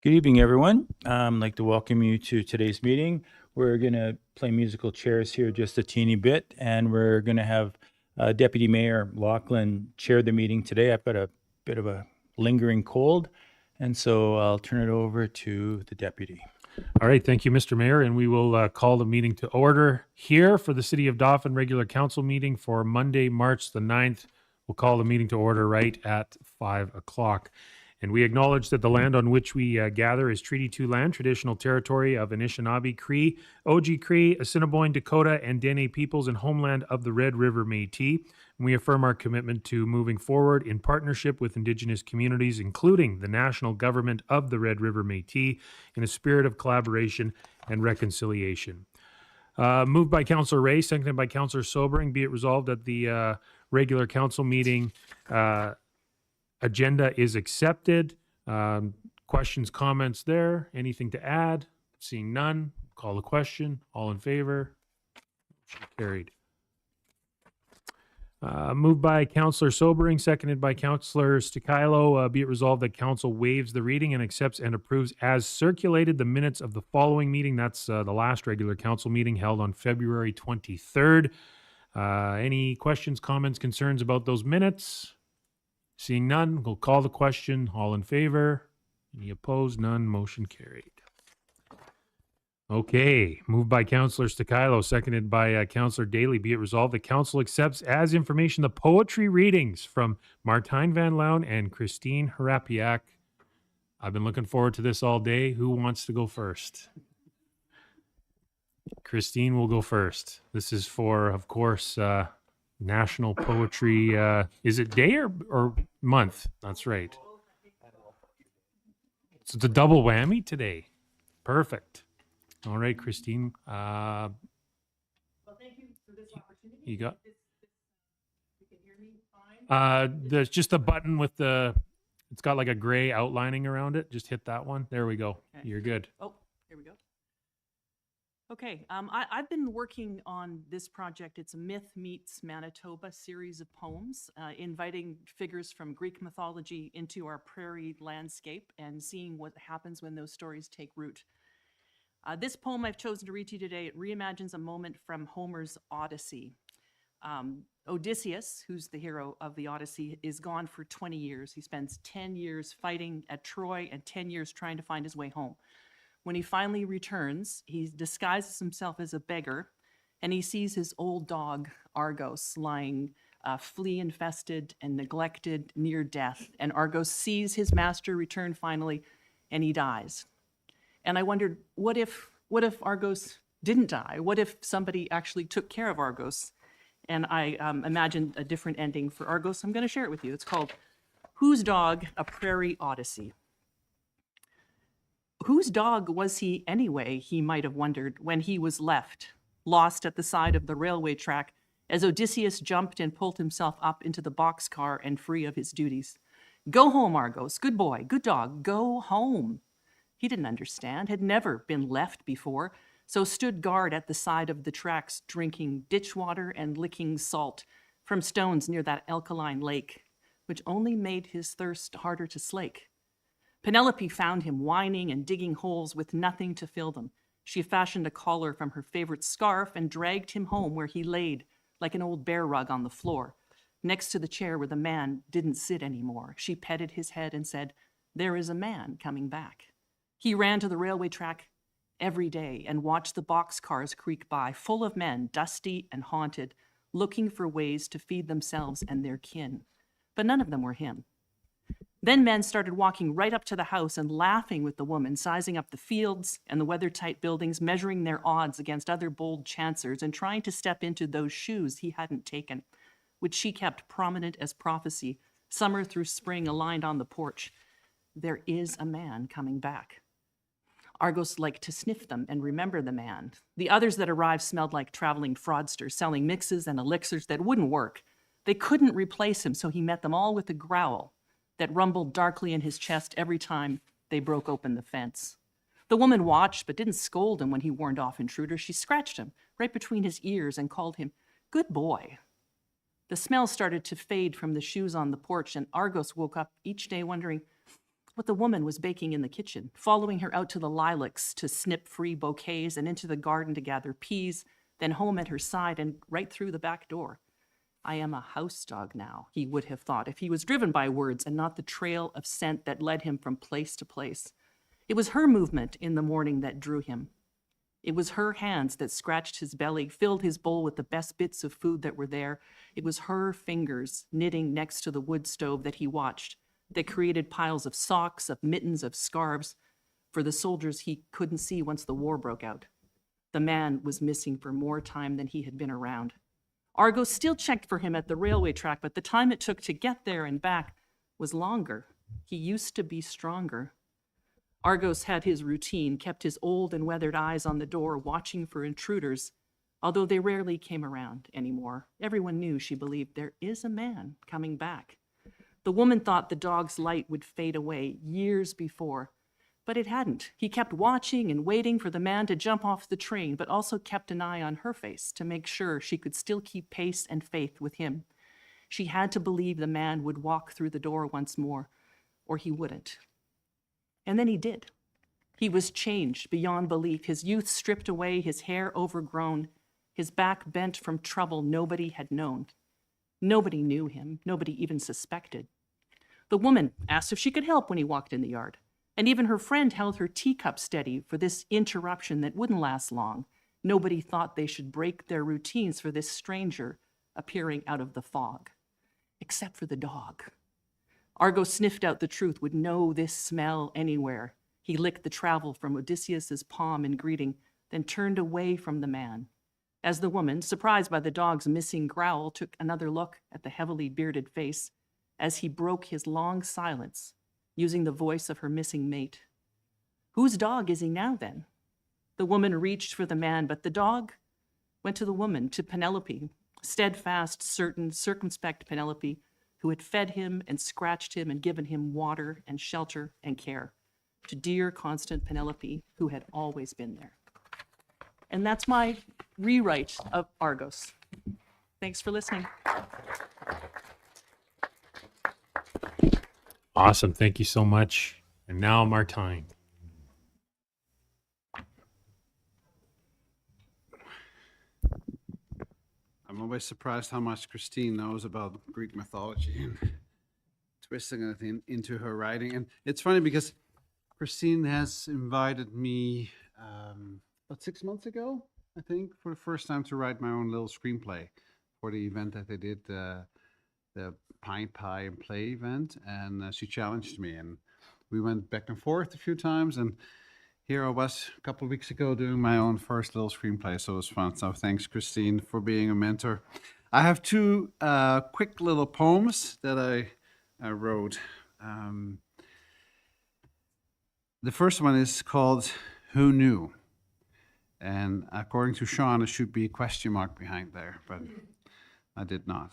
Good evening, everyone. I'd like to welcome you to today's meeting. We're going to play musical chairs here just a teeny bit, and we're going to have Deputy Mayor Lachlan chair the meeting today. I've got a bit of a lingering cold, and so I'll turn it over to the deputy. All right, thank you, Mr. Mayor, and we will call the meeting to order here for the City of Dauphin regular council meeting for Monday, March the 9th. We'll call the meeting to order right at 5 o'clock. And we acknowledge that the land on which we gather is Treaty 2 land, traditional territory of Anishinaabe, Cree, Oji Cree, Assiniboine, Dakota, and Dene peoples, and homeland of the Red River Métis. And we affirm our commitment to moving forward in partnership with Indigenous communities, including the national government of the Red River Métis, in a spirit of collaboration and reconciliation. Moved by Councillor Ray, seconded by Councillor Sobering. Be it resolved that the regular council meeting agenda is accepted. Questions, comments there? Anything to add? Seeing none, call the question. All in favor? Motion carried. Moved by Councillor Sobering, seconded by Councillor Stikilo. Be it resolved that Council waives the reading and accepts and approves as circulated the minutes of the following meeting. That's the last regular council meeting held on February 23rd. Any questions, comments, concerns about those minutes? Seeing none, we'll call the question. All in favor? Any opposed? None. Motion carried. Okay. Moved by Councillor Stikilo, seconded by Councillor Daly. Be it resolved that Council accepts as information the poetry readings from Martijn van Loun and Christine Harapiak. I've been looking forward to this all day. Who wants to go first? Christine will go first. This is for, of course, National Poetry, is it day or month? That's right. So it's a double whammy today. Perfect. All right, Christine. Well, thank you for this opportunity. You got? You can hear me fine? There's just a button with it's got like a gray outlining around it. Just hit that one. There we go. Okay. You're good. Oh, here we go. Okay, I've been working on this project. It's a Myth Meets Manitoba series of poems, inviting figures from Greek mythology into our prairie landscape and seeing what happens when those stories take root. This poem I've chosen to read to you today, it reimagines a moment from Homer's Odyssey. Odysseus, who's the hero of the Odyssey, is gone for 20 years. He spends 10 years fighting at Troy and 10 years trying to find his way home. When he finally returns, he disguises himself as a beggar, and he sees his old dog, Argos, lying flea-infested and neglected near death. And Argos sees his master return finally, and he dies. And I wondered, what if Argos didn't die? What if somebody actually took care of Argos? And I imagined a different ending for Argos. I'm going to share it with you. It's called Whose Dog? A Prairie Odyssey. Whose dog was he anyway, he might have wondered, when he was left, lost at the side of the railway track, as Odysseus jumped and pulled himself up into the boxcar and free of his duties. Go home, Argos. Good boy, good dog. Go home. He didn't understand, had never been left before, so stood guard at the side of the tracks, drinking ditch water and licking salt from stones near that alkaline lake, which only made his thirst harder to slake. Penelope found him whining and digging holes with nothing to fill them. She fashioned a collar from her favorite scarf and dragged him home, where he laid like an old bear rug on the floor, next to the chair where the man didn't sit anymore. She petted his head and said, "There is a man coming back." He ran to the railway track every day and watched the boxcars creak by, full of men, dusty and haunted, looking for ways to feed themselves and their kin. But none of them were him. Then men started walking right up to the house and laughing with the woman, sizing up the fields and the weather-tight buildings, measuring their odds against other bold chancers, and trying to step into those shoes he hadn't taken, which she kept prominent as prophecy, summer through spring aligned on the porch. There is a man coming back. Argos liked to sniff them and remember the man. The others that arrived smelled like traveling fraudsters, selling mixes and elixirs that wouldn't work. They couldn't replace him, so he met them all with a growl that rumbled darkly in his chest every time they broke open the fence. The woman watched, but didn't scold him when he warned off intruders. She scratched him right between his ears and called him, "Good boy." The smell started to fade from the shoes on the porch, and Argos woke up each day wondering, what the woman was baking in the kitchen, following her out to the lilacs to snip free bouquets and into the garden to gather peas, then home at her side and right through the back door. I am a house dog now, he would have thought, if he was driven by words and not the trail of scent that led him from place to place. It was her movement in the morning that drew him. It was her hands that scratched his belly, filled his bowl with the best bits of food that were there. It was her fingers knitting next to the wood stove that he watched, that created piles of socks, of mittens, of scarves for the soldiers he couldn't see once the war broke out. The man was missing for more time than he had been around. Argo still checked for him at the railway track, but the time it took to get there and back was longer. He used to be stronger. Argos had his routine, kept his old and weathered eyes on the door, watching for intruders, although they rarely came around anymore. Everyone knew, she believed, there is a man coming back. The woman thought the dog's light would fade away years before, but it hadn't. He kept watching and waiting for the man to jump off the train, but also kept an eye on her face to make sure she could still keep pace and faith with him. She had to believe the man would walk through the door once more, or he wouldn't. And then he did. He was changed beyond belief, his youth stripped away, his hair overgrown, his back bent from trouble nobody had known. Nobody knew him, nobody even suspected. The woman asked if she could help when he walked in the yard, and even her friend held her teacup steady for this interruption that wouldn't last long. Nobody thought they should break their routines for this stranger appearing out of the fog, except for the dog. Argo sniffed out the truth, would know this smell anywhere. He licked the travel from Odysseus's palm in greeting, then turned away from the man. As the woman, surprised by the dog's missing growl, took another look at the heavily bearded face, as he broke his long silence, using the voice of her missing mate. Whose dog is he now, then? The woman reached for the man, but the dog went to the woman, to Penelope, steadfast, certain, circumspect Penelope, who had fed him and scratched him and given him water and shelter and care, to dear, constant Penelope, who had always been there. And that's my rewrite of Argos. Thanks for listening. Awesome. Thank you so much. And now, Martine. I'm always surprised how much Christine knows about Greek mythology and twisting it into her writing. And it's funny because Christine has invited me about 6 months ago, I think, for the first time to write my own little screenplay for the event that they did, the Pint Pie and Play event. And she challenged me, and we went back and forth a few times. And here I was a couple of weeks ago doing my own first little screenplay, so it was fun. So thanks, Christine, for being a mentor. I have two quick little poems that I wrote. The first one is called Who Knew? And according to Sean, it should be a question mark behind there, but I did not.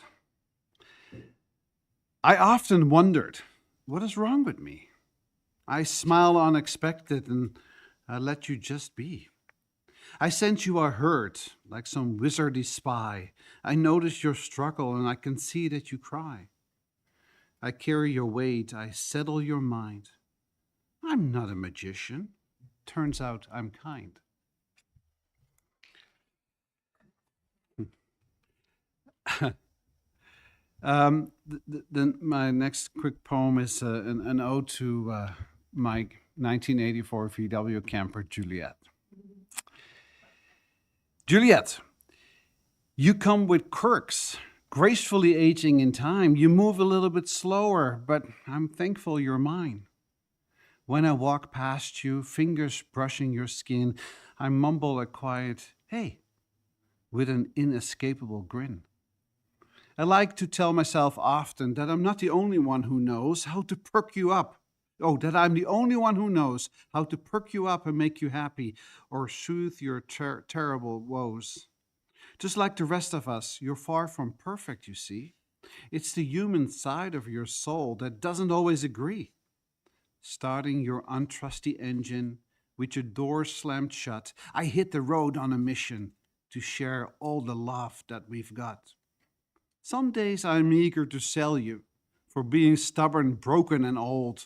I often wondered, what is wrong with me? I smile unexpected and I let you just be. I sense you are hurt, like some wizardy spy. I notice your struggle and I can see that you cry. I carry your weight, I settle your mind. I'm not a magician. Turns out I'm kind. My next quick poem is an ode to my 1984 VW camper, Juliet. Juliet, you come with quirks, gracefully aging in time. You move a little bit slower, but I'm thankful you're mine. When I walk past you, fingers brushing your skin, I mumble a quiet, hey, with an inescapable grin. I like to tell myself often that I'm not the only one who knows how to perk you up. Oh, that I'm the only one who knows how to perk you up and make you happy or soothe your terrible woes. Just like the rest of us, you're far from perfect, you see. It's the human side of your soul that doesn't always agree. Starting your untrusty engine with your doors slammed shut, I hit the road on a mission to share all the love that we've got. Some days I'm eager to sell you for being stubborn, broken, and old.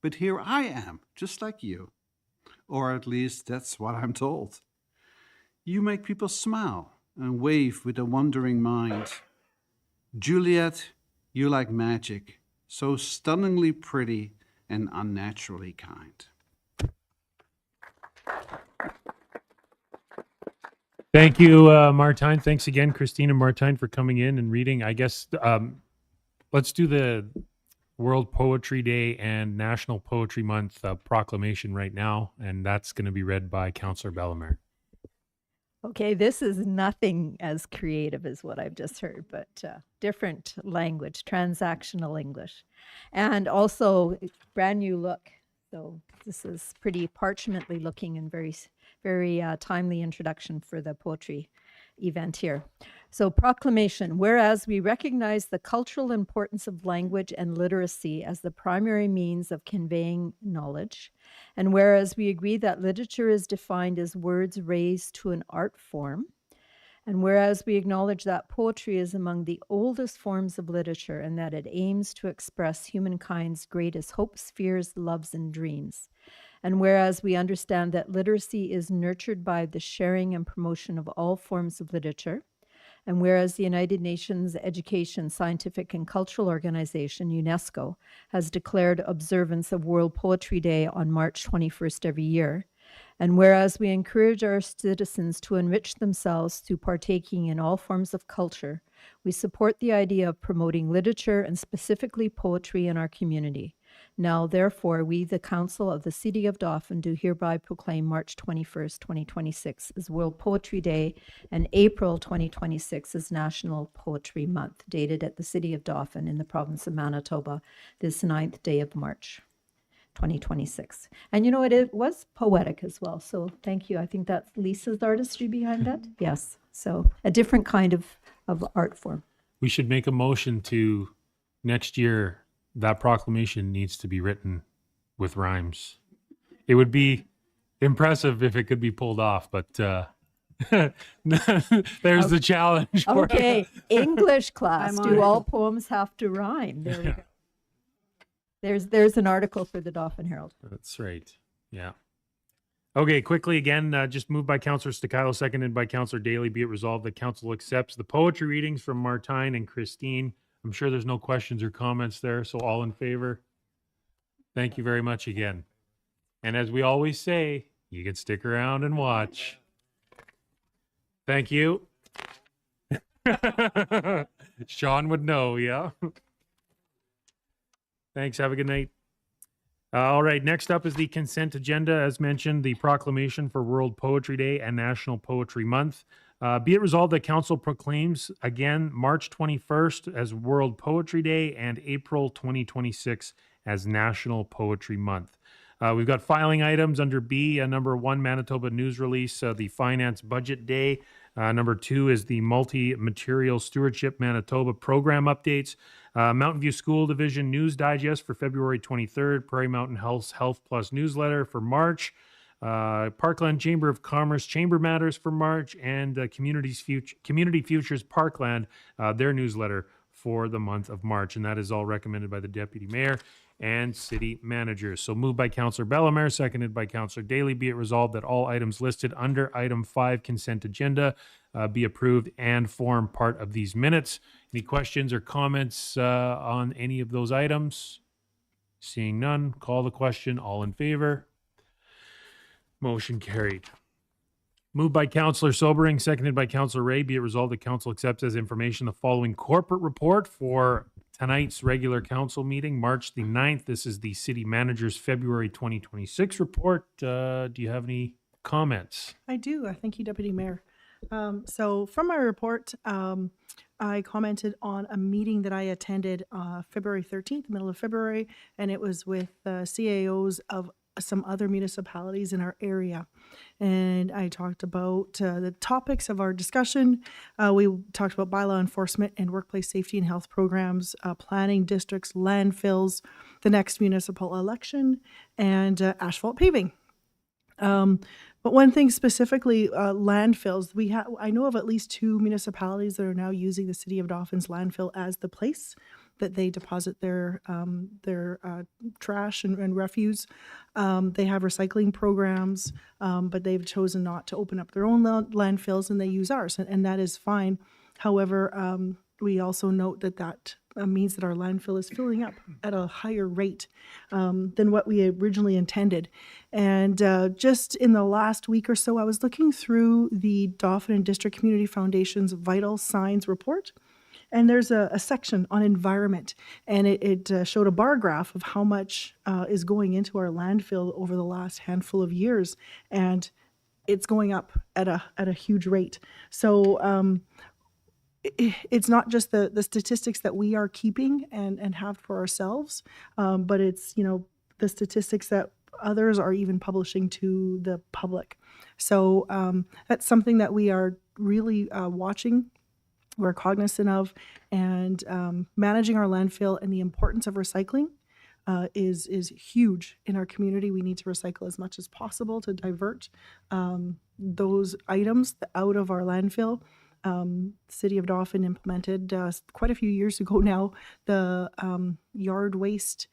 but here I am, just like you. Or at least that's what I'm told. You make people smile and wave with a wondering mind. Juliet, you like magic, so stunningly pretty and unnaturally kind. Thank you, Martine. Thanks again, Christine and Martine, for coming in and reading. I guess let's do the World Poetry Day and National Poetry Month proclamation right now, and that's going to be read by Councillor Bellemare. Okay, this is nothing as creative as what I've just heard, but different language, transactional English, and also brand new look. So this is pretty parchmently looking and very timely introduction for the poetry event here. So proclamation, whereas we recognize the cultural importance of language and literacy as the primary means of conveying knowledge, and whereas we agree that literature is defined as words raised to an art form, and whereas we acknowledge that poetry is among the oldest forms of literature and that it aims to express humankind's greatest hopes, fears, loves, and dreams, and whereas we understand that literacy is nurtured by the sharing and promotion of all forms of literature, and whereas the United Nations Education, Scientific, and Cultural Organization, UNESCO, has declared observance of World Poetry Day on March 21st every year, and whereas we encourage our citizens to enrich themselves through partaking in all forms of culture, we support the idea of promoting literature and specifically poetry in our community. Now, therefore, we, the Council of the City of Dauphin, do hereby proclaim March 21st, 2026 as World Poetry Day and April 2026 as National Poetry Month, dated at the City of Dauphin in the province of Manitoba, this 9th day of March 2026. And you know, it was poetic as well, so thank you. I think that's Lisa's artistry behind that. Yes, so a different kind of art form. We should make a motion to next year. That proclamation needs to be written with rhymes. It would be impressive if it could be pulled off, but there's the challenge. Okay, English class. I'm on Do it. all poems have to rhyme? There we go. There's an article for the Dauphin Herald. That's right. Yeah. Okay, quickly again, just moved by Councillor Stakilo, seconded by Councillor Daly. Be it resolved that Council accepts the poetry readings from Martine and Christine. I'm sure there's no questions or comments there, so all in favor? Thank you very much again. And as we always say, you can stick around and watch. Thank you. Sean would know, yeah. Thanks. Have a good night. All right. Next up is the consent agenda. As mentioned, the proclamation for World Poetry Day and National Poetry Month. Be it resolved that Council proclaims again March 21st as World Poetry Day and April 2026 as National Poetry Month. We've got filing items under B, number 1, Manitoba News Release, the Finance Budget Day. Number 2 is the Multi-Material Stewardship Manitoba Program Updates. Mountain View School Division News Digest for February 23rd. Prairie Mountain Health Plus Newsletter for March. Parkland Chamber of Commerce Chamber Matters for March. And Community Futures Parkland, their newsletter for the month of March. And that is all recommended by the Deputy Mayor and City Managers. So moved by Councillor Bellemare, seconded by Councillor Daly. Be it resolved that all items listed under item 5 consent agenda be approved and form part of these minutes. Any questions or comments on any of those items? Seeing none, call the question. All in favor? Motion carried. Moved by Councillor Sobering, seconded by Councillor Ray. Be it resolved that Council accepts as information the following corporate report for tonight's regular council meeting, March the 9th. This is the City Manager's February 2026 report. Do you have any comments? I do. Thank you, Deputy Mayor. So from my report, I commented on a meeting that I attended February 13th, middle of February, and it was with CAOs of some other municipalities in our area. And I talked about the topics of our discussion. We talked about bylaw enforcement and workplace safety and health programs, planning districts, landfills, the next municipal election, and asphalt paving. But one thing specifically, landfills, I know of at least 2 municipalities that are now using the City of Dauphin's landfill as the place that they deposit their trash and refuse. They have recycling programs, but they've chosen not to open up their own landfills, and they use ours, and that is fine. However, we also note that means that our landfill is filling up at a higher rate than what we originally intended. And just in the last week or so, I was looking through the Dauphin and District Community Foundation's Vital Signs report, and there's a section on environment, and it showed a bar graph of how much is going into our landfill over the last handful of years, and it's going up at a huge rate. So it's not just the statistics that we are keeping and have for ourselves, but it's, the statistics that others are even publishing to the public. So that's something that we are really watching, we're cognizant of, and managing our landfill and the importance of recycling is huge in our community. We need to recycle as much as possible to divert those items out of our landfill. City of Dauphin implemented quite a few years ago now the yard waste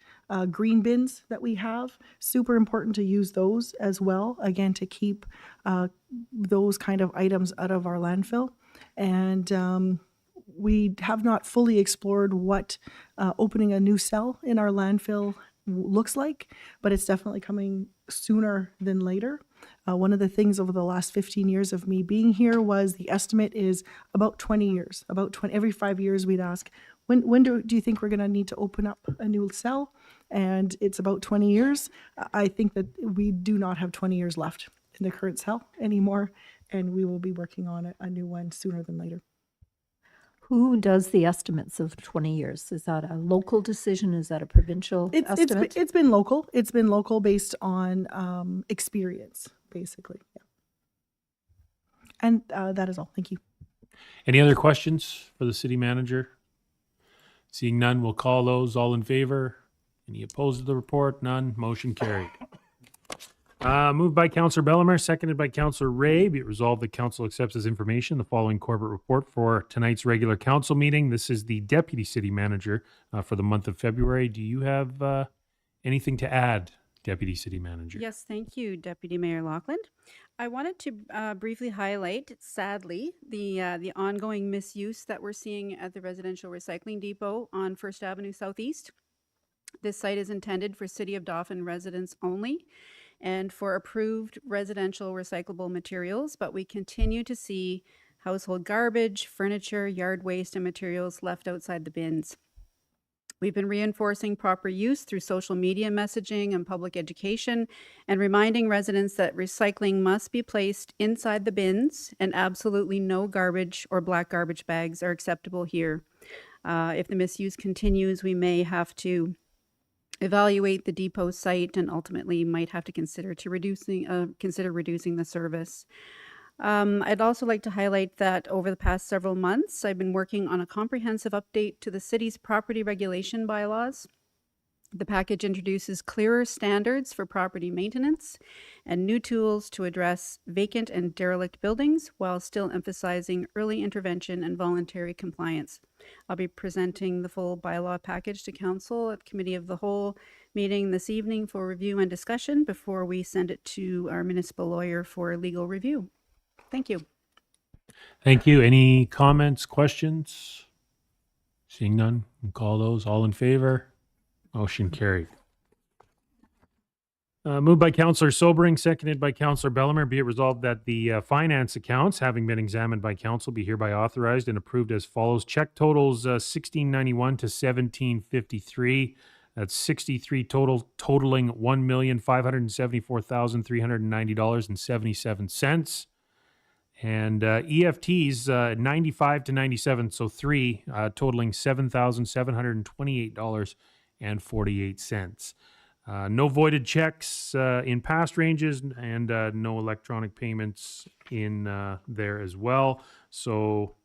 green bins that we have. Super important to use those as well, again, to keep those kind of items out of our landfill. And we have not fully explored what opening a new cell in our landfill looks like, but it's definitely coming sooner than later. One of the things over the last 15 years of me being here was the estimate is about 20 years. Every 5 years we'd ask, when do you think we're going to need to open up a new cell? And it's about 20 years. I think that we do not have 20 years left in the current cell anymore, and we will be working on a new one sooner than later. Who does the estimates of 20 years? Is that a local decision? Is that a provincial estimate? It's been local. It's been local based on experience, basically. Yeah. And that is all. Thank you. Any other questions for the city manager? Seeing none, we'll call those. All in favor? Any opposed to the report? None. Motion carried. Moved by Councillor Bellemare, seconded by Councillor Ray. Be it resolved that council accepts as information the following corporate report for tonight's regular council meeting. This is the deputy city manager for the month of February. Do you have anything to add, deputy city manager? Yes, thank you, Deputy Mayor Loughlin. I wanted to briefly highlight, sadly, the ongoing misuse that we're seeing at the residential recycling depot on First Avenue Southeast. This site is intended for City of Dauphin residents only and for approved residential recyclable materials, but we continue to see household garbage, furniture, yard waste, and materials left outside the bins. We've been reinforcing proper use through social media messaging and public education, and reminding residents that recycling must be placed inside the bins and absolutely no garbage or black garbage bags are acceptable here. If the misuse continues, we may have to evaluate the depot site and ultimately might have to consider reducing the service. I'd also like to highlight that over the past several months, I've been working on a comprehensive update to the city's property regulation bylaws. The package introduces clearer standards for property maintenance and new tools to address vacant and derelict buildings while still emphasizing early intervention and voluntary compliance. I'll be presenting the full bylaw package to council at Committee of the Whole meeting this evening for review and discussion before we send it to our municipal lawyer for legal review. Thank you. Thank you. Any comments, questions? Seeing none, we'll call those. All in favor? Motion carried. Moved by Councillor Sobering, seconded by Councillor Bellemare. Be it resolved that the finance accounts, having been examined by council, be hereby authorized and approved as follows. Check totals 1691 to 1753. That's 63 totaling $1,574,390.77. And EFTs 95 to 97, so three, totaling $7,728.48. No voided checks in past ranges, and no electronic payments in there as well. So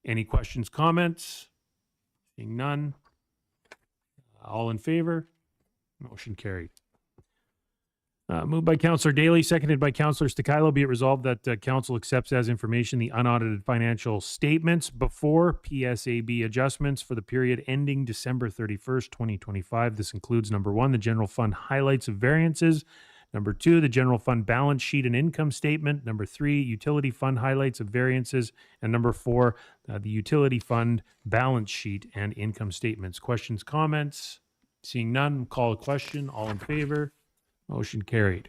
any questions, comments? Seeing none. All in favor? Motion carried. Moved by Councillor Daly, seconded by Councillor Stakilo. Be it resolved that Council accepts as information the unaudited financial statements before PSAB adjustments for the period ending December 31st, 2025. This includes number 1, the general fund highlights of variances. Number 2, the general fund balance sheet and income statement. Number 3, utility fund highlights of variances. And number 4, the utility fund balance sheet and income statements. Questions, comments? Seeing none, call a question. All in favor? Motion carried.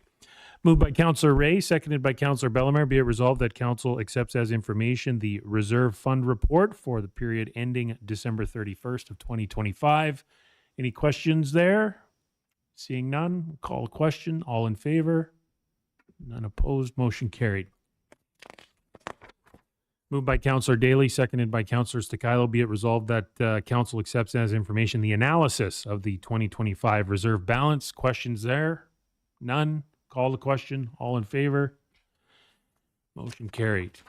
Moved by Councillor Ray, seconded by Councillor Bellemare. Be it resolved that Council accepts as information the reserve fund report for the period ending December 31st of 2025. Any questions there? Seeing none, call a question. All in favor? None opposed. Motion carried. Moved by Councillor Daly, seconded by Councillor Stakilo. Be it resolved that Council accepts as information the analysis of the 2025 reserve balance. Questions there? None. Call the question. All in favor? Motion carried.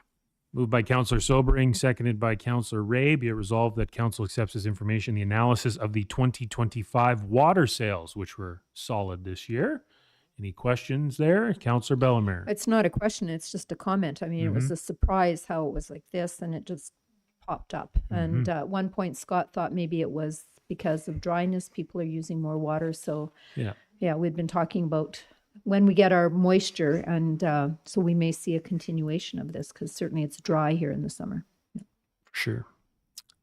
Moved by Councillor Sobering, seconded by Councillor Ray. Be it resolved that Council accepts as information the analysis of the 2025 water sales, which were solid this year. Any questions there? Councillor Bellemare. It's not a question, it's just a comment. I mean, it was a surprise how it was like this and it just popped up. And at one point, Scott thought maybe it was because of dryness, people are using more water. So yeah, we've been talking about when we get our moisture, and so we may see a continuation of this because certainly it's dry here in the summer. Sure.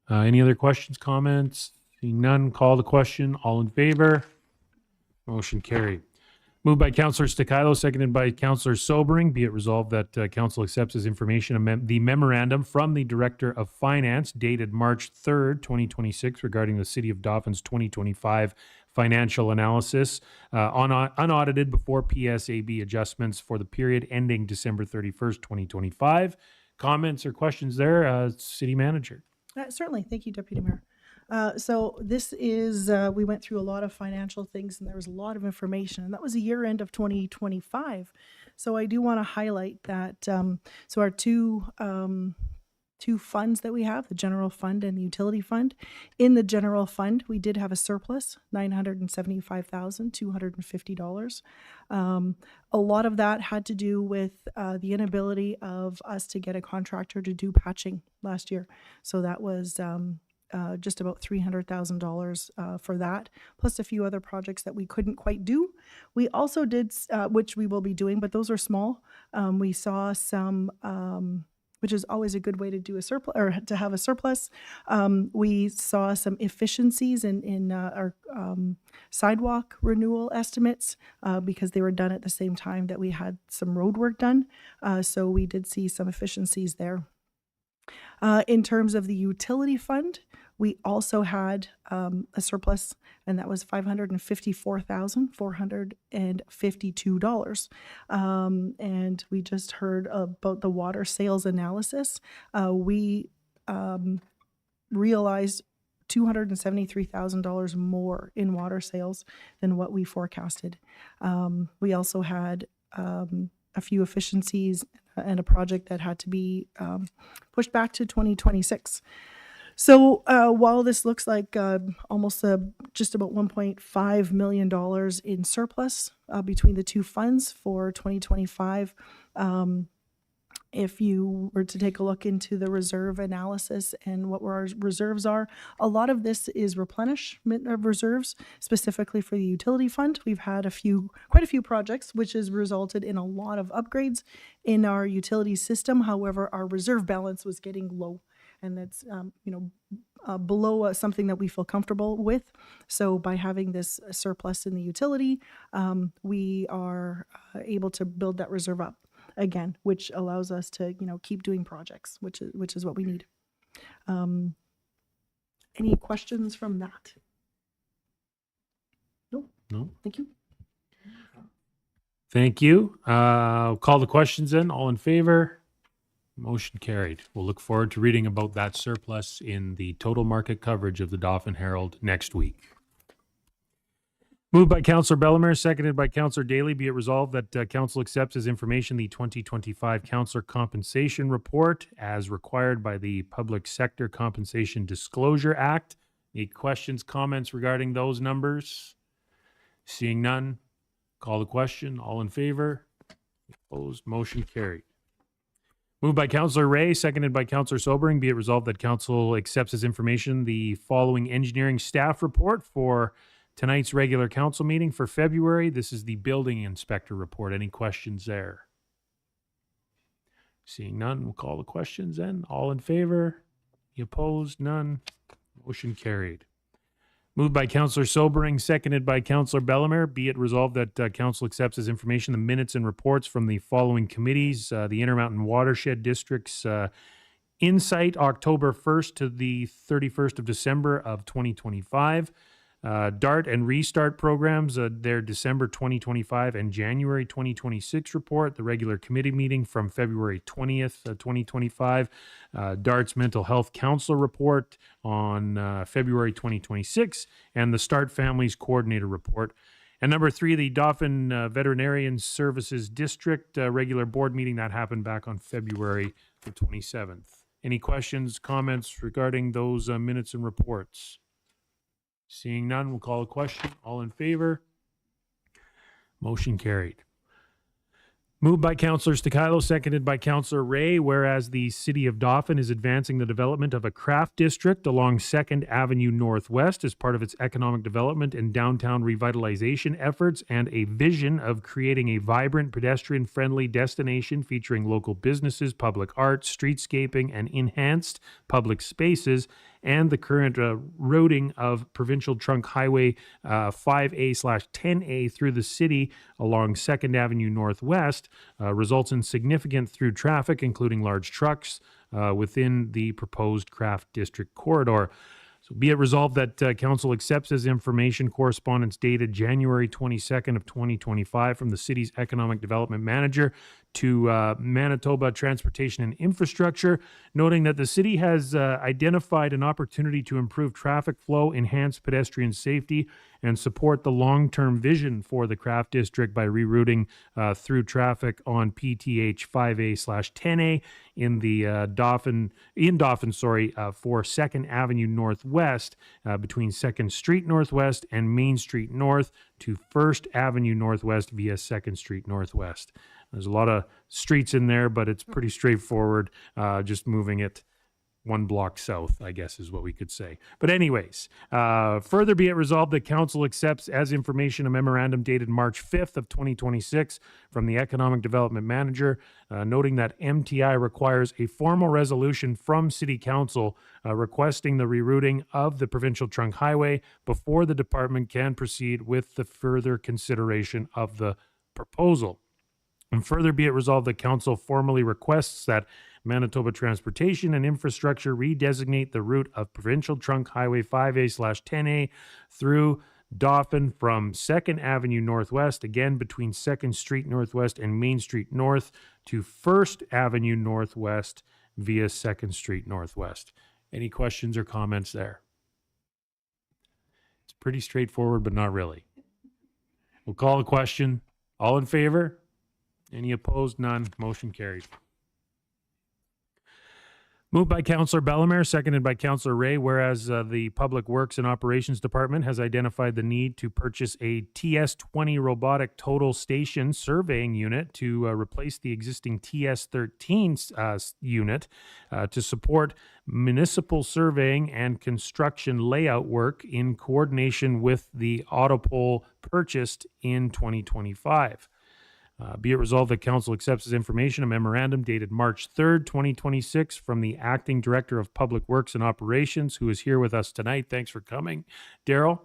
Any other questions, comments? Seeing none, call the question. All in favor? Motion carried. Moved by Councillor Stakilo, seconded by Councillor Sobering. Be it resolved that Council accepts as information the memorandum from the Director of Finance dated March 3rd, 2026 regarding the City of Dauphin's 2025 financial analysis unaudited before PSAB adjustments for the period ending December 31st, 2025. Comments or questions there, City Manager? Certainly. Thank you, Deputy Mayor. So this is, we went through a lot of financial things and there was a lot of information, and that was a year end of 2025. So I do want to highlight that, so our two funds that we have, the general fund and the utility fund. In the general fund, we did have a surplus, $975,250. A lot of that had to do with the inability of us to get a contractor to do patching last year. So that was just about $300,000 for that, plus a few other projects that we couldn't quite do. We also did, which we will be doing, but those are small. We saw some, which is always a good way to do a surplus or to have a surplus. We saw some efficiencies in our sidewalk renewal estimates because they were done at the same time that we had some road work done. So we did see some efficiencies there. In terms of the utility fund, we also had a surplus, and that was $554,452. And we just heard about the water sales analysis. We realized $273,000 more in water sales than what we forecasted. We also had a few efficiencies and a project that had to be pushed back to 2026. So while this looks like almost just about $1.5 million in surplus between the two funds for 2025, if you were to take a look into the reserve analysis and what our reserves are, a lot of this is replenishment of reserves, specifically for the utility fund. We've had quite a few projects, which has resulted in a lot of upgrades in our utility system. However, our reserve balance was getting low, and that's below something that we feel comfortable with. So by having this surplus in the utility, we are able to build that reserve up again, which allows us to keep doing projects, which is what we need. Any questions from that? No. Thank you. Thank you. Call the questions in. All in favor? Motion carried. We'll look forward to reading about that surplus in the total market coverage of the Dauphin Herald next week. Moved by Councillor Bellemare, seconded by Councillor Daly. Be it resolved that Council accepts as information the 2025 Councillor Compensation Report as required by the Public Sector Compensation Disclosure Act. Any questions, comments regarding those numbers? Seeing none, Call the question. All in favor? Opposed? Motion carried. Moved by Councillor Ray, seconded by Councillor Sobering. Be it resolved that Council accepts as information the following engineering staff report for tonight's regular council meeting for February. This is the building inspector report. Any questions there? Seeing none, we'll call the questions then. All in favor? Any opposed? None. Motion carried. Moved by Councillor Sobering, seconded by Councillor Bellemare. Be it resolved that Council accepts as information the minutes and reports from the following committees: the Intermountain Watershed District's Insight, October 1st to the 31st of December of 2025. DART and Restart programs, their December 2025 and January 2026 report, the regular committee meeting from February 20th, 2025, DART's Mental Health Council report on February 2026, and the Start Families Coordinator report. And number 3, the Dauphin Veterinarian Services District regular board meeting that happened back on February the 27th. Any questions, comments regarding those minutes and reports? Seeing none, we'll call a question. All in favor? Motion carried. Moved by Councillor Stakilo, seconded by Councillor Ray, whereas the City of Dauphin is advancing the development of a craft district along 2nd Avenue Northwest as part of its economic development and downtown revitalization efforts, and a vision of creating a vibrant, pedestrian-friendly destination featuring local businesses, public art, streetscaping, and enhanced public spaces, and the current routing of Provincial Trunk Highway 5A/10A through the city along 2nd Avenue Northwest results in significant through traffic, including large trucks, within the proposed craft district corridor. So be it resolved that Council accepts as information correspondence dated January 22nd of 2025 from the city's economic development manager to Manitoba Transportation and Infrastructure, noting that the city has identified an opportunity to improve traffic flow, enhance pedestrian safety, and support the long-term vision for the craft district by rerouting through traffic on PTH 5A/10A in the Dauphin for 2nd Avenue Northwest between 2nd Street Northwest and Main Street North to 1st Avenue Northwest via 2nd Street Northwest. There's a lot of streets in there, but it's pretty straightforward, just moving it one block south, I guess is what we could say. But anyways, further be it resolved that Council accepts as information a memorandum dated March 5th of 2026 from the Economic Development Manager, noting that MTI requires a formal resolution from City Council requesting the rerouting of the Provincial Trunk Highway before the department can proceed with the further consideration of the proposal. And further be it resolved that Council formally requests that Manitoba Transportation and Infrastructure redesignate the route of Provincial Trunk Highway 5A/10A through Dauphin from 2nd Avenue Northwest, again between 2nd Street Northwest and Main Street North, to 1st Avenue Northwest via 2nd Street Northwest. Any questions or comments there? It's pretty straightforward, but not really. We'll call a question. All in favor? Any opposed? None. Motion carried. Moved by Councillor Bellemare, seconded by Councillor Ray, whereas the Public Works and Operations Department has identified the need to purchase a TS-20 robotic total station surveying unit to replace the existing TS-13 unit to support municipal surveying and construction layout work in coordination with the Autopole purchased in 2025. Be it resolved that Council accepts as information a memorandum dated March 3rd, 2026 from the Acting Director of Public Works and Operations, who is here with us tonight. Thanks for coming, Daryl.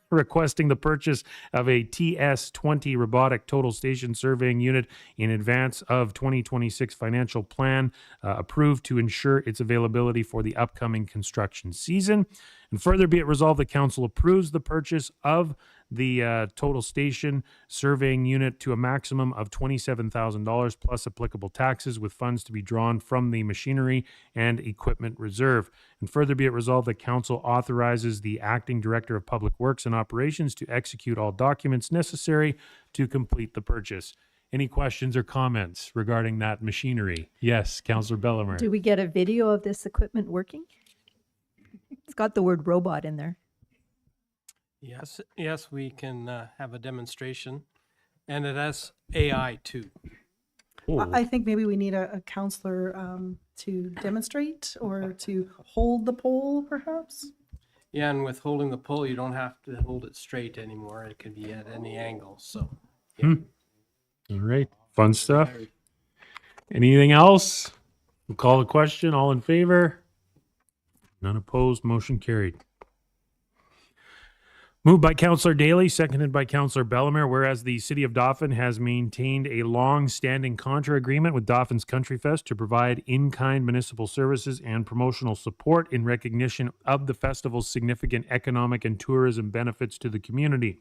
Requesting the purchase of a TS-20 robotic total station surveying unit in advance of 2026 financial plan approved to ensure its availability for the upcoming construction season. And further be it resolved that Council approves the purchase of the total station surveying unit to a maximum of $27,000 plus applicable taxes, with funds to be drawn from the machinery and equipment reserve. And further be it resolved that Council authorizes the Acting Director of Public Works and Operations to execute all documents necessary to complete the purchase. Any questions or comments regarding that machinery? Yes, Councillor Bellemare. Do we get a video of this equipment working? It's got the word robot in there. Yes, we can have a demonstration. and it has AI too. I think maybe we need a counselor to demonstrate or to hold the pole, perhaps. Yeah, and with holding the pole, you don't have to hold it straight anymore. It can be at any angle. So, yeah. All right. Fun stuff. Anything else? We'll call the question. All in favor? None opposed. Motion carried. Moved by Councillor Daly, seconded by Councillor Bellemare, whereas the City of Dauphin has maintained a long-standing contra agreement with Dauphin's Country Fest to provide in-kind municipal services and promotional support in recognition of the festival's significant economic and tourism benefits to the community.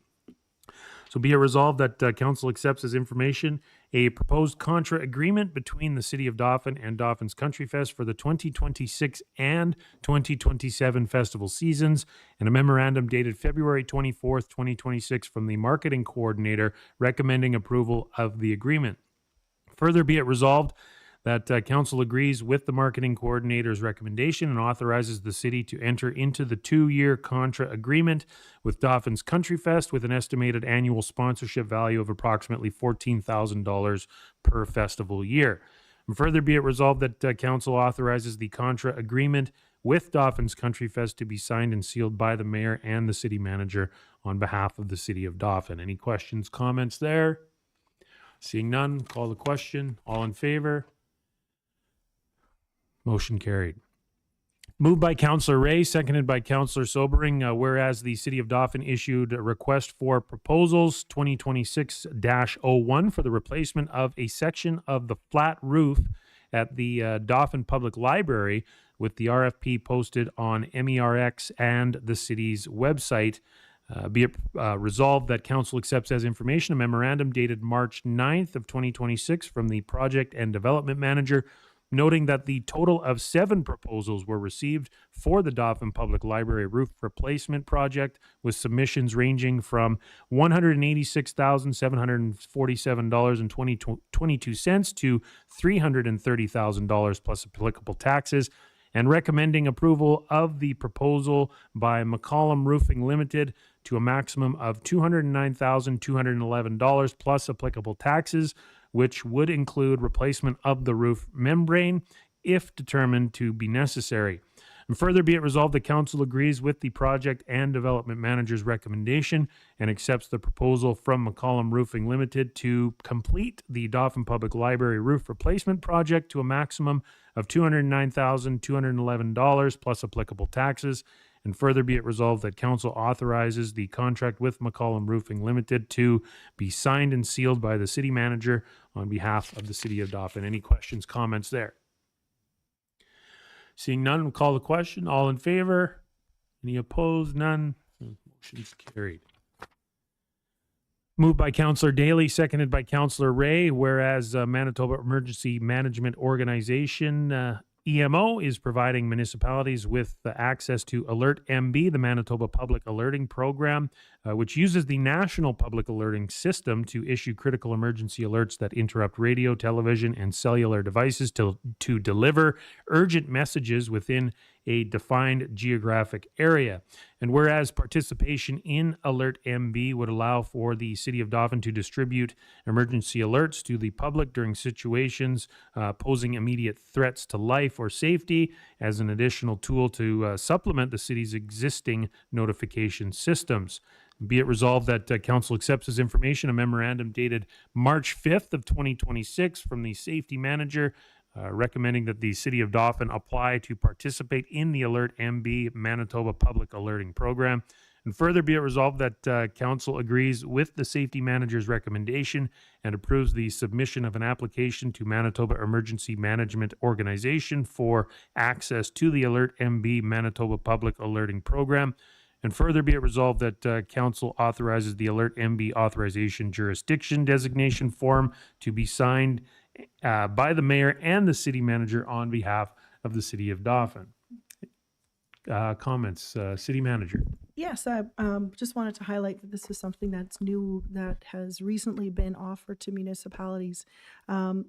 So be it resolved that Council accepts as information a proposed contra agreement between the City of Dauphin and Dauphin's Country Fest for the 2026 and 2027 festival seasons, and a memorandum dated February 24th, 2026 from the Marketing Coordinator recommending approval of the agreement. Further be it resolved that Council agrees with the Marketing Coordinator's recommendation and authorizes the City to enter into the 2-year contra agreement with Dauphin's Country Fest with an estimated annual sponsorship value of approximately $14,000 per festival year. And further be it resolved that Council authorizes the contra agreement with Dauphin's Country Fest to be signed and sealed by the Mayor and the City Manager on behalf of the City of Dauphin. Any questions, comments there? Seeing none, call the question. All in favor? Motion carried. Moved by Councillor Ray, seconded by Councillor Sobering, whereas the City of Dauphin issued a request for proposals 2026-01 for the replacement of a section of the flat roof at the Dauphin Public Library, with the RFP posted on MERX and the city's website. Be it resolved that Council accepts as information a memorandum dated March 9th of 2026 from the Project and Development Manager, noting that the total of 7 proposals were received for the Dauphin Public Library roof replacement project, with submissions ranging from $186,747.22 to $330,000 plus applicable taxes, and recommending approval of the proposal by McCollum Roofing Limited to a maximum of $209,211 plus applicable taxes, which would include replacement of the roof membrane if determined to be necessary. And further be it resolved that Council agrees with the Project and Development Manager's recommendation and accepts the proposal from McCollum Roofing Limited to complete the Dauphin Public Library roof replacement project to a maximum of $209,211 plus applicable taxes. And further be it resolved that Council authorizes the contract with McCollum Roofing Limited to be signed and sealed by the City Manager on behalf of the City of Dauphin. Any questions, comments there? Seeing none, we'll call the question. All in favor? Any opposed? None. Motion's carried. Moved by Councillor Daly, seconded by Councillor Ray, whereas Manitoba Emergency Management Organization, EMO, is providing municipalities with access to Alert MB, the Manitoba Public Alerting Program, which uses the National Public Alerting System to issue critical emergency alerts that interrupt radio, television, and cellular devices to deliver urgent messages within a defined geographic area. And whereas participation in Alert MB would allow for the City of Dauphin to distribute emergency alerts to the public during situations posing immediate threats to life or safety, as an additional tool to supplement the city's existing notification systems. Be it resolved that Council accepts as information a memorandum dated March 5th of 2026 from the Safety Manager, recommending that the City of Dauphin apply to participate in the Alert MB Manitoba Public Alerting Program. And further be it resolved that Council agrees with the Safety Manager's recommendation and approves the submission of an application to Manitoba Emergency Management Organization for access to the Alert MB Manitoba Public Alerting Program. And further be it resolved that Council authorizes the Alert MB Authorization Jurisdiction Designation Form to be signed by the Mayor and the City Manager on behalf of the City of Dauphin. Comments, City Manager? Yes, I just wanted to highlight that this is something that's new, that has recently been offered to municipalities.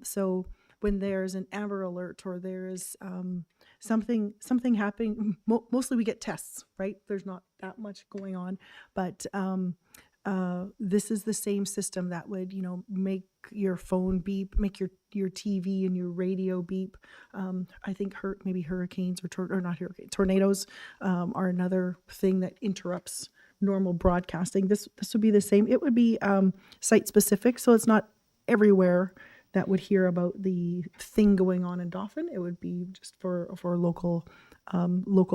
So when there's an Amber Alert or there is something happening, mostly we get tests, right? There's not that much going on, but this is the same system that would, make your phone beep, make your TV and your radio beep. I think maybe hurricanes or not hurricanes, tornadoes are another thing that interrupts normal broadcasting. This would be the same. It would be site specific, so it's not everywhere that would hear about the thing going on in Dauphin. It would be just for local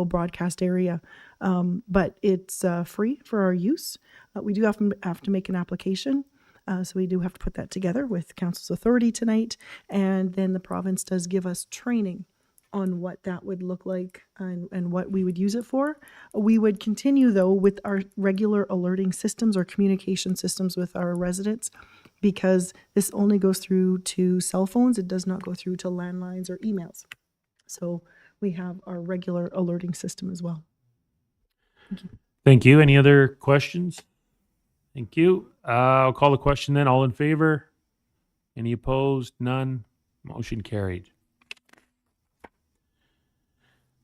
broadcast area, but it's free for our use. We do have to make an application, so we do have to put that together with council's authority tonight, and then the province does give us training on what that would look like and what we would use it for. We would continue, though, with our regular alerting systems or communication systems with our residents, because this only goes through to cell phones. It does not go through to landlines or emails. So we have our regular alerting system as well. Thank you. Thank you. Any other questions? Thank you. I'll call the question then. All in favor? Any opposed? None. Motion carried.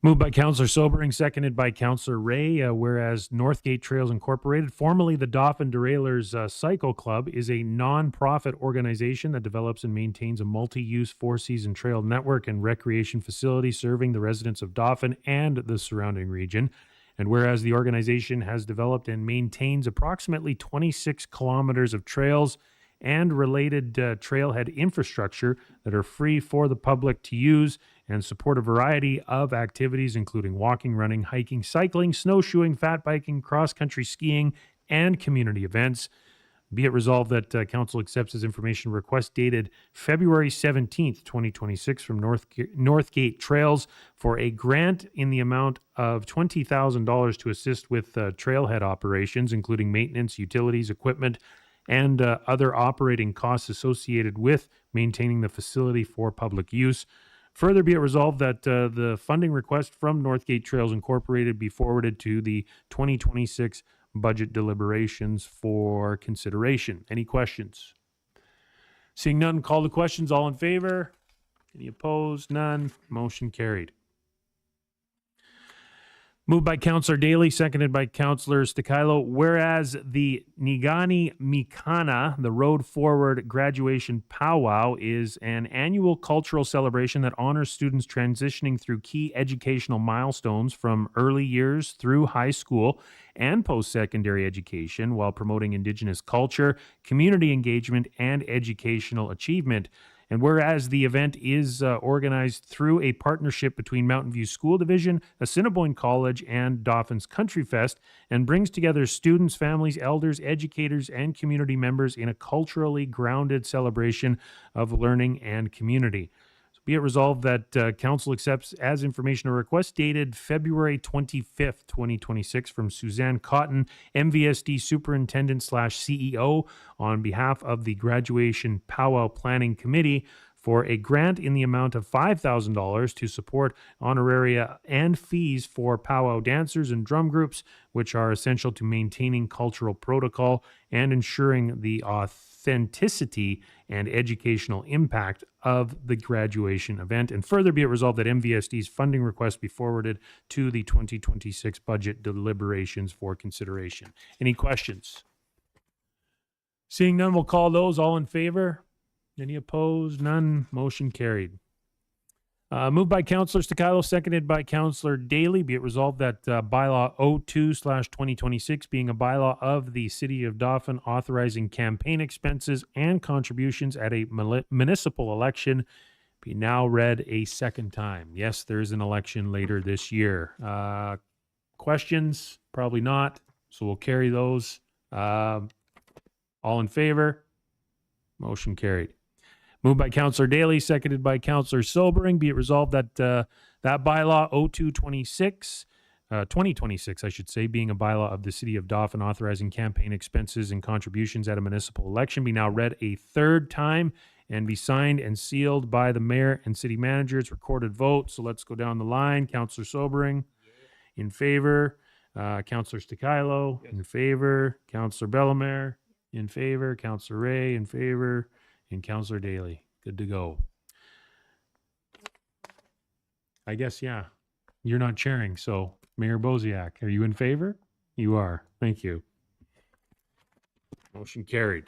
Moved by Councillor Sobering, seconded by Councillor Ray. Whereas Northgate Trails Incorporated, formerly the Dauphin Derailers Cycle Club, is a non-profit organization that develops and maintains a multi-use four-season trail network and recreation facility serving the residents of Dauphin and the surrounding region. And whereas the organization has developed and maintains approximately 26 kilometers of trails and related trailhead infrastructure that are free for the public to use and support a variety of activities, including walking, running, hiking, cycling, snowshoeing, fat biking, cross-country skiing, and community events. Be it resolved that Council accepts this information request dated February 17th, 2026 from Northgate Trails for a grant in the amount of $20,000 to assist with trailhead operations, including maintenance, utilities, equipment, and other operating costs associated with maintaining the facility for public use. Further, be it resolved that the funding request from Northgate Trails Incorporated be forwarded to the 2026 budget deliberations for consideration. Any questions? Seeing none, call the questions. All in favor? Any opposed? None. Motion carried. Moved by Councillor Daly, seconded by Councillor Stikilo. Whereas the Nigani Mikana, the Road Forward Graduation Powwow, is an annual cultural celebration that honors students transitioning through key educational milestones from early years through high school and post-secondary education while promoting Indigenous culture, community engagement, and educational achievement. And whereas the event is organized through a partnership between Mountain View School Division, Assiniboine College, and Dauphin's Country Fest, and brings together students, families, elders, educators, and community members in a culturally grounded celebration of learning and community. So be it resolved that Council accepts as information a request dated February 25th, 2026 from Suzanne Cotton, MVSD Superintendent / CEO, on behalf of the Graduation Powwow Planning Committee for a grant in the amount of $5,000 to support honoraria and fees for powwow dancers and drum groups, which are essential to maintaining cultural protocol and ensuring the authenticity and educational impact of the graduation event. And further, be it resolved that MVSD's funding request be forwarded to the 2026 budget deliberations for consideration. Any questions? Seeing none, we'll call those. All in favor? Any opposed? None. Motion carried. Moved by Councillor Stikilo, seconded by Councillor Daly. Be it resolved that bylaw 02/2026, being a bylaw of the City of Dauphin authorizing campaign expenses and contributions at a municipal election, be now read a second time. Yes, there is an election later this year. Questions? Probably not. So we'll carry those. All in favor? Motion carried. Moved by Councillor Daly, seconded by Councillor Sobering. Be it resolved that that bylaw 2026, I should say, being a bylaw of the City of Dauphin authorizing campaign expenses and contributions at a municipal election, be now read a third time and be signed and sealed by the mayor and city manager. It's recorded vote. So let's go down the line. Councillor Sobering, in favor. Councillor Stikilo, in favor. Councillor Bellemare, in favor. Councillor Ray, in favor. And Councillor Daly. Good to go. I guess, yeah. You're not chairing, so Mayor Boziak, are you in favor? You are. Thank you. Motion carried.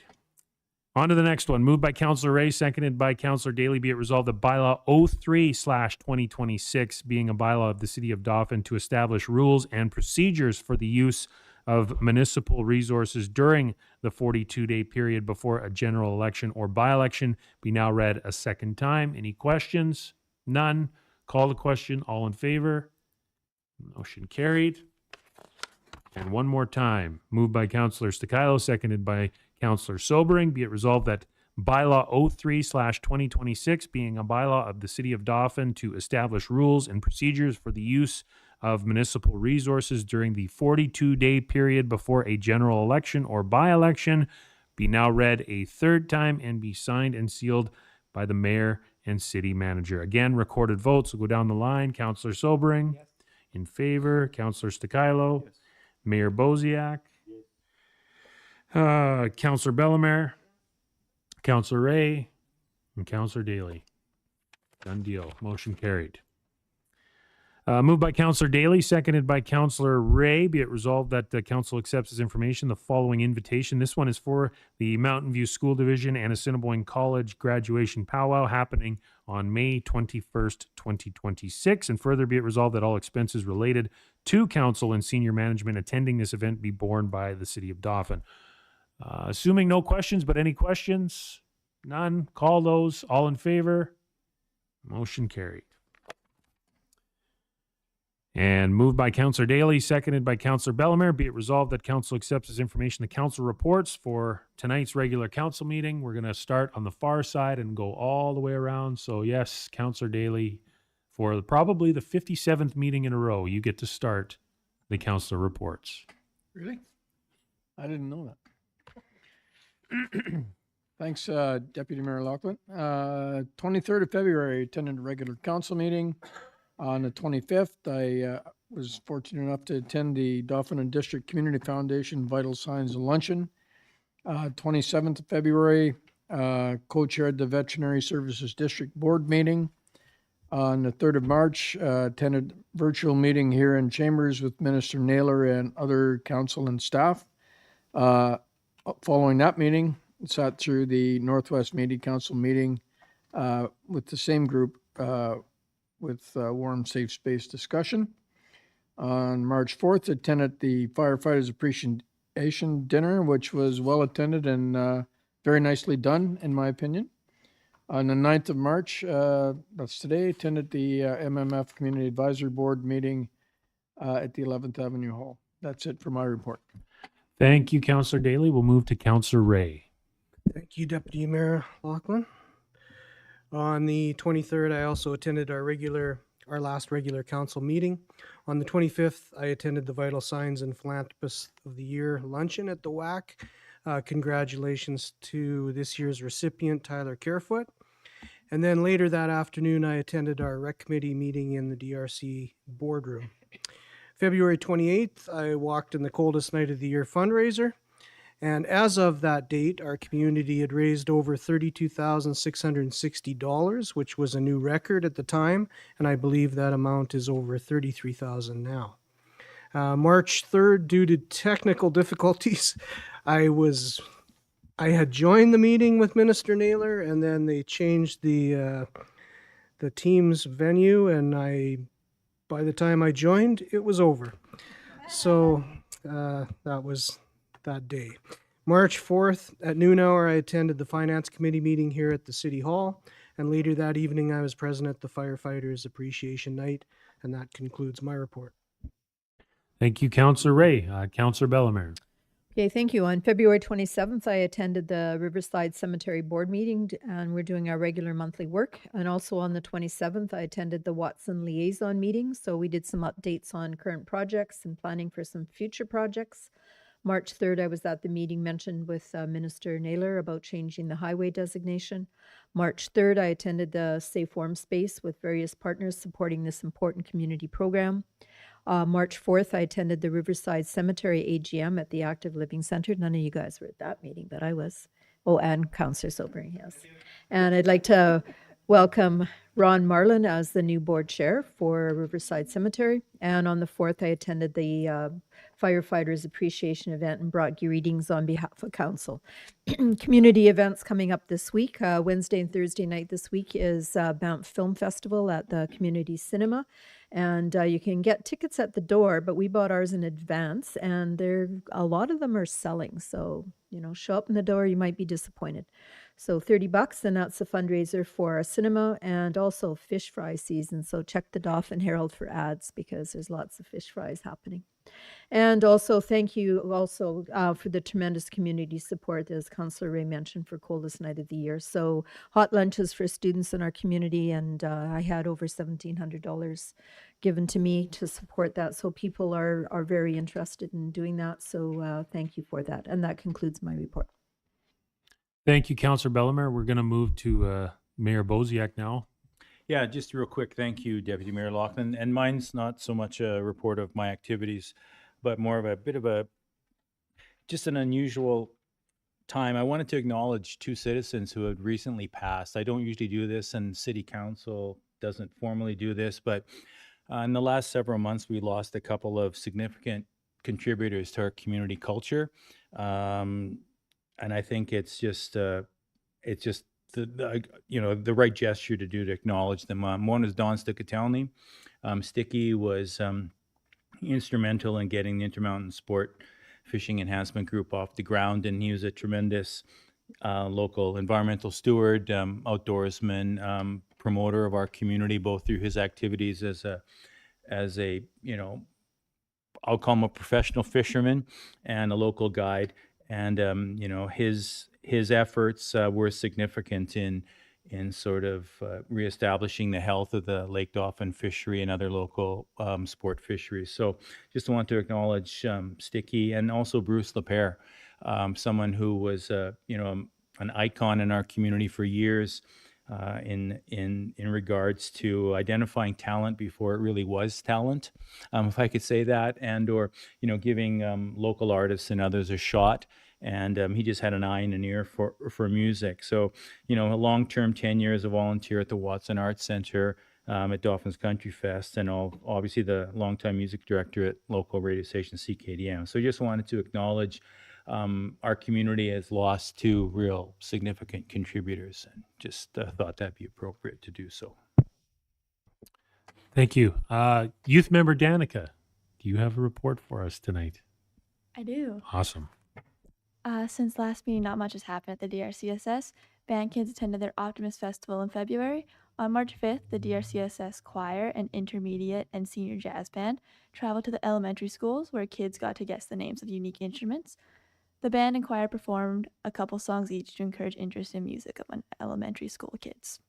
On to the next one. Moved by Councillor Ray, seconded by Councillor Daly. Be it resolved that bylaw 03/2026, being a bylaw of the City of Dauphin to establish rules and procedures for the use of municipal resources during the 42-day period before a general election or by-election, be now read a second time. Any questions? None. Call the question. All in favor? Motion carried. And one more time. Moved by Councillor Stakilo, seconded by Councillor Sobering. Be it resolved that bylaw 03/2026, being a bylaw of the City of Dauphin to establish rules and procedures for the use of municipal resources during the 42-day period before a general election or by-election, be now read a third time and be signed and sealed by the mayor and city manager. Again, recorded votes will go down the line. Councillor Sobering? Yes. In favor. Councillor Stakilo? Yes. Mayor Bosiak? Councillor Bellemare, Councillor Ray, and Councillor Daly. Done deal. Motion carried. Moved by Councillor Daly, seconded by Councillor Ray. Be it resolved that the council accepts as information the following invitation. This one is for the Mountain View School Division and Assiniboine College graduation powwow happening on May 21st, 2026. And further, be it resolved that all expenses related to council and senior management attending this event be borne by the City of Dauphin. Assuming no questions, but any questions? None. Call those. All in favor? Motion carried. And moved by Councillor Daly, seconded by Councillor Bellemare. Be it resolved that council accepts as information the council reports for tonight's regular council meeting. We're going to start on the far side and go all the way around. So yes, Councillor Daly, for probably the 57th meeting in a row, you get to start the council reports. Really? I didn't know that. Thanks, Deputy Mayor Lachlan. 23rd of February, attended a regular council meeting. On the 25th, I was fortunate enough to attend the Dauphin and District Community Foundation Vital Signs Luncheon. 27th of February, co-chaired the Veterinary Services District Board meeting. On the 3rd of March, attended virtual meeting here in Chambers with Minister Naylor and other council and staff. Following that meeting, sat through the Northwest Media Council meeting with the same group with warm, safe space discussion. On March 4th, attended the Firefighters Appreciation Dinner, which was well attended and very nicely done, in my opinion. On the 9th of March, that's today, attended the MMF Community Advisory Board meeting at the 11th Avenue Hall. That's it for my report. Thank you, Councillor Daly. We'll move to Councillor Ray. Thank you, Deputy Mayor Lachlan. On the 23rd, I also attended our last regular council meeting. On the 25th, I attended the Vital Signs and Philanthropist of the Year luncheon at the WAC. Congratulations to this year's recipient, Tyler Carefoot. And then later that afternoon, I attended our rec committee meeting in the DRC boardroom. February 28th, I walked in the Coldest Night of the Year fundraiser. And as of that date, our community had raised over $32,660, which was a new record at the time. And I believe that amount is over $33,000 now. March 3rd, due to technical difficulties, I had joined the meeting with Minister Naylor, and then they changed the team's venue, and by the time I joined, it was over. So that was that day. March 4th at noon hour, I attended the Finance Committee meeting here at the City Hall, and later that evening, I was present at the Firefighters Appreciation Night, and that concludes my report. Thank you, Councillor Ray. Councillor Bellemare. Okay, thank you. On February 27th, I attended the Riverside Cemetery Board meeting, and we're doing our regular monthly work. And also on the 27th, I attended the Watson Liaison meeting. So we did some updates on current projects and planning for some future projects. March 3rd, I was at the meeting mentioned with Minister Naylor about changing the highway designation. March 3rd, I attended the Safe Warm Space with various partners supporting this important community program. March 4th, I attended the Riverside Cemetery AGM at the Active Living Center. None of you guys were at that meeting, but I was. Oh, and Councillor Sobering, yes. And I'd like to welcome Ron Marlin as the new board chair for Riverside Cemetery. And on the 4th, I attended the firefighters appreciation event and brought greetings on behalf of council. Community events coming up this week. Wednesday and Thursday night this week is Banff Film Festival at the Community Cinema. And you can get tickets at the door, but we bought ours in advance, and a lot of them are selling. So, show up in the door, you might be disappointed. So $30, and that's a fundraiser for a cinema and also fish fry season. So check the Dauphin Herald for ads because there's lots of fish fries happening. And also thank you also for the tremendous community support, as Councillor Ray mentioned, for Coldest Night of the Year. So hot lunches for students in our community, and I had over $1,700 given to me to support that. So people are very interested in doing that. So thank you for that. And that concludes my report. Thank you, Councillor Bellemare. We're going to move to Mayor Boziak now. Yeah, just real quick. Thank you, Deputy Mayor Loughlin. And mine's not so much a report of my activities, but more of a bit of just an unusual time. I wanted to acknowledge two citizens who had recently passed. I don't usually do this, and City Council doesn't formally do this, but in the last several months, we lost a couple of significant contributors to our community culture. And I think it's just the right gesture to do to acknowledge them. One is Don Stickatelny. Sticky was instrumental in getting the Intermountain Sport Fishing Enhancement Group off the ground, and he was a tremendous local environmental steward, outdoorsman, promoter of our community, both through his activities as a I'll call him a professional fisherman and a local guide. And his efforts were significant in sort of reestablishing the health of the Lake Dauphin fishery and other local sport fisheries. So just want to acknowledge Sticky and also Bruce Lapere, someone who was an icon in our community for years in regards to identifying talent before it really was talent, if I could say that, and or giving local artists and others a shot. And he just had an eye and an ear for music. So, a long-term 10 years of volunteer at the Watson Arts Center, at Dauphin's Country Fest, and obviously the longtime music director at local radio station CKDM. So just wanted to acknowledge our community has lost two real significant contributors, and just thought that'd be appropriate to do so. Thank you. Youth member Danica, do you have a report for us tonight? I do. Awesome. Since last meeting, not much has happened at the DRCSS. Band kids attended their Optimist Festival in February. On March 5th, the DRCSS choir and intermediate and senior jazz band traveled to the elementary schools where kids got to guess the names of unique instruments. The band and choir performed a couple songs each to encourage interest in music among elementary school kids.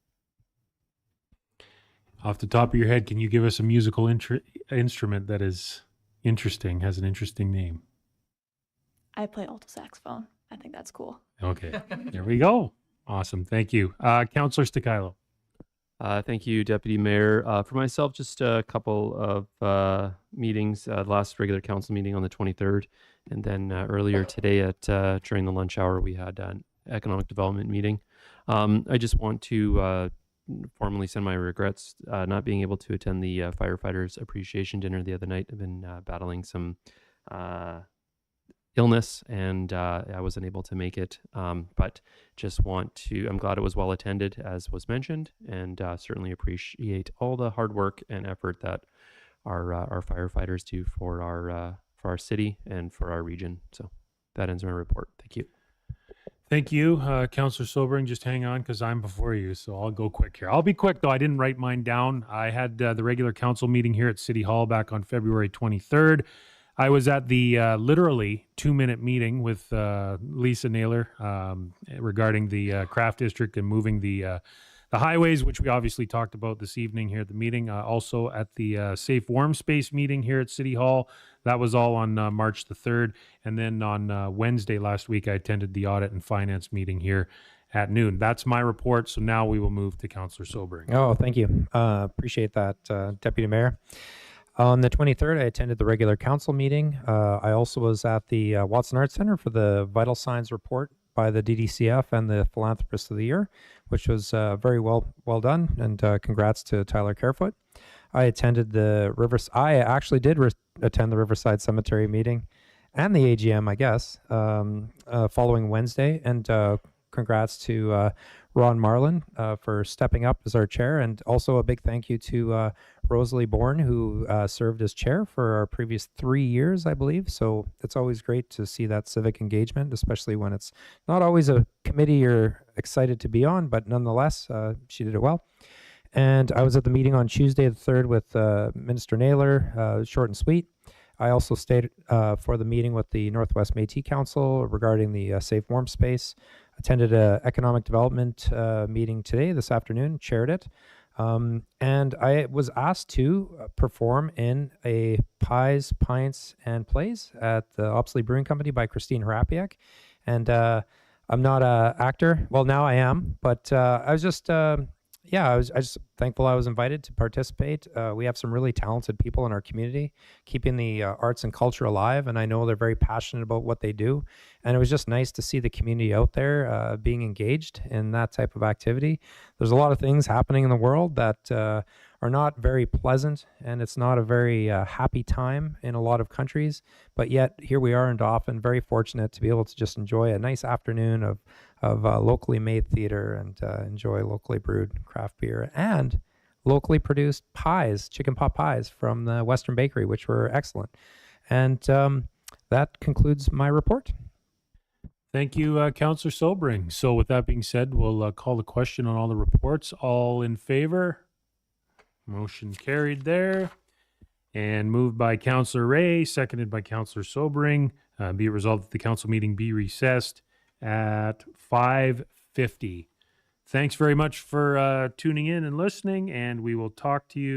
Off the top of your head, can you give us a musical instrument that is interesting, has an interesting name? I play alto saxophone. I think that's cool. Okay, there we go. Awesome, thank you. Councillor Sticilo. Thank you, Deputy Mayor. For myself, just a couple of meetings. Last regular council meeting on the 23rd, and then earlier today during the lunch hour, we had an economic development meeting. I just want to formally send my regrets not being able to attend the firefighters appreciation dinner the other night. I've been battling some illness, and I wasn't able to make it, but just want to, I'm glad it was well attended, as was mentioned, and certainly appreciate all the hard work and effort that our firefighters do for our city and for our region. So that ends my report. Thank you. Thank you, Councillor Sobering. Just hang on because I'm before you, so I'll go quick here. I'll be quick, though. I didn't write mine down. I had the regular council meeting here at City Hall back on February 23rd. I was at the literally 2-minute meeting with Lisa Naylor regarding the craft district and moving the highways, which we obviously talked about this evening here at the meeting. Also at the Safe Warm Space meeting here at City Hall. That was all on March the 3rd. And then on Wednesday last week, I attended the Audit and Finance meeting here at noon. That's my report. So now we will move to Councillor Sobering. Oh, thank you. Appreciate that, Deputy Mayor. On the 23rd, I attended the regular council meeting. I also was at the Watson Arts Center for the Vital Signs report by the DDCF and the Philanthropist of the Year, which was very well done. And congrats to Tyler Carefoot. I attended the I actually did attend the Riverside Cemetery meeting and the AGM, I guess, following Wednesday. And congrats to Ron Marlin for stepping up as our chair. And also a big thank you to Rosalie Bourne, who served as chair for our previous 3 years, I believe. So it's always great to see that civic engagement, especially when it's not always a committee you're excited to be on, but nonetheless, she did it well. And I was at the meeting on Tuesday the 3rd with Minister Naylor, short and sweet. I also stayed for the meeting with the Northwest Métis Council regarding the Safe Warm Space. Attended an economic development meeting today, this afternoon, chaired it. And I was asked to perform in a Pies, Pints, and Plays at the Opsley Brewing Company by Christine Harapiak. And I'm not an actor. Well, now I am, but I was just... I was just thankful I was invited to participate. We have some really talented people in our community keeping the arts and culture alive, and I know they're very passionate about what they do. And it was just nice to see the community out there being engaged in that type of activity. There's a lot of things happening in the world that are not very pleasant, and it's not a very happy time in a lot of countries. But yet here we are in Dauphin, very fortunate to be able to just enjoy a nice afternoon of locally made theater and enjoy locally brewed craft beer and locally produced pies, chicken pot pies from the Western Bakery, which were excellent. And that concludes my report. Thank you, Councillor Sobring. So with that being said, we'll call the question on all the reports. All in favor? Motion carried there. And moved by Councillor Ray, seconded by Councillor Sobring. Be it resolved that the council meeting be recessed at 5:50. Thanks very much for tuning in and listening, and we will talk to you